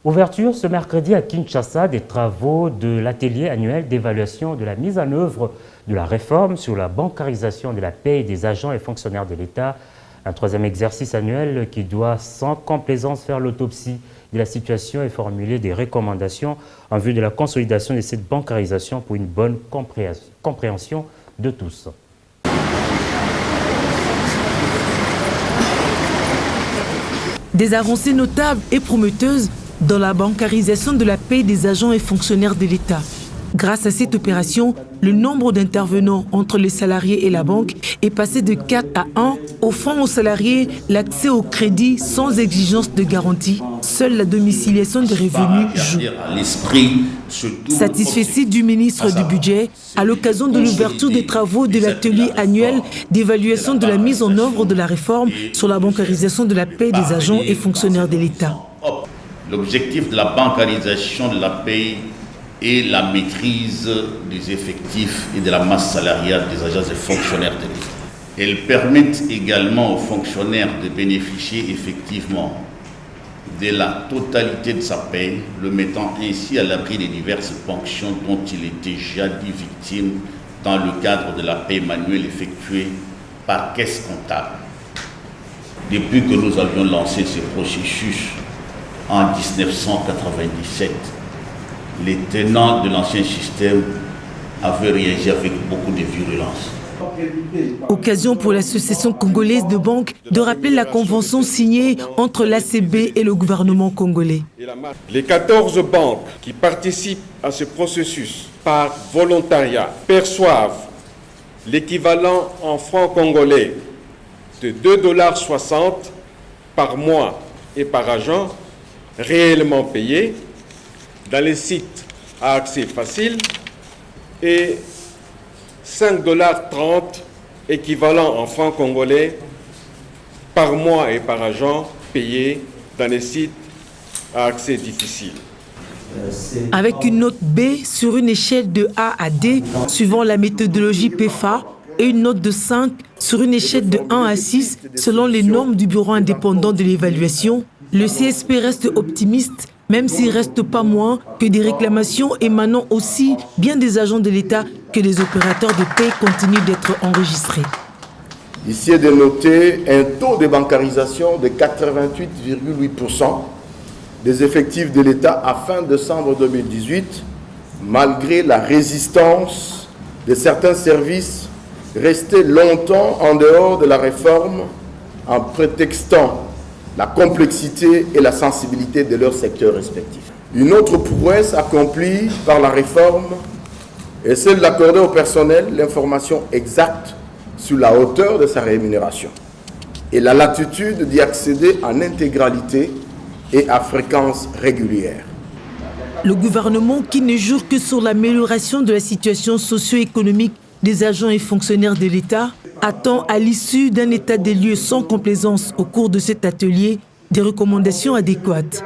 Ouverture ce mercredi à Kinshasa des travaux de l'atelier annuel d'évaluation de la mise en œuvre de la réforme sur la bancarisation de la paie des agents et fonctionnaires de l'État. Un troisième exercice annuel qui doit sans complaisance faire l'autopsie de la situation et formuler des recommandations en vue de la consolidation de cette bancarisation pour une bonne compréhension de tous. Des avancées notables et prometteuses dans la bancarisation de la paie des agents et fonctionnaires de l'État. Grâce à cette opération, le nombre d'intervenants entre les salariés et la banque est passé de 4 à 1, offrant aux salariés l'accès au crédit sans exigence de garantie. Seule la domiciliation des revenus joue. Satisfait du ministre du Budget, à l'occasion de l'ouverture des travaux de l'atelier annuel d'évaluation de la mise en œuvre de la réforme sur la bancarisation de la paie des agents et fonctionnaires de l'État. L'objectif de la bancarisation de la paie est la maîtrise des effectifs et de la masse salariale des agents et fonctionnaires de l'État. Elle permet également aux fonctionnaires de bénéficier effectivement de la totalité de sa paie, le mettant ainsi à l'abri des diverses ponctions dont il est déjà dit victime dans le cadre de la paie manuelle effectuée par caisse comptable. Depuis que nous avions lancé ce processus, en 1997, les tenants de l'ancien système avaient réagi avec beaucoup de virulence. Occasion pour l'Association congolaise de banques de rappeler la convention signée entre l'ACB et le gouvernement congolais. Les 14 banques qui participent à ce processus par volontariat perçoivent l'équivalent en francs congolais de 2,60 $ par mois et par agent réellement payés dans les sites à accès facile et 5,30 $ équivalent en francs congolais par mois et par agent payés dans les sites à accès difficile. Avec une note B sur une échelle de A à D suivant la méthodologie PEFA et une note de 5 sur une échelle de 1 à 6 selon les normes du Bureau indépendant de l'évaluation, le CSP reste optimiste, même s'il ne reste pas moins que des réclamations émanant aussi bien des agents de l'État que des opérateurs de paie continuent d'être enregistrés. Ici est de noter un taux de bancarisation de 88,8% des effectifs de l'État à fin décembre 2018, malgré la résistance de certains services restés longtemps en dehors de la réforme en prétextant la complexité et la sensibilité de leurs secteurs respectifs. Une autre prouesse accomplie par la réforme est celle d'accorder au personnel l'information exacte sur la hauteur de sa rémunération et la latitude d'y accéder en intégralité et à fréquence régulière. Le gouvernement, qui ne jure que sur l'amélioration de la situation socio-économique des agents et fonctionnaires de l'État, attend à l'issue d'un état des lieux sans complaisance au cours de cet atelier des recommandations adéquates.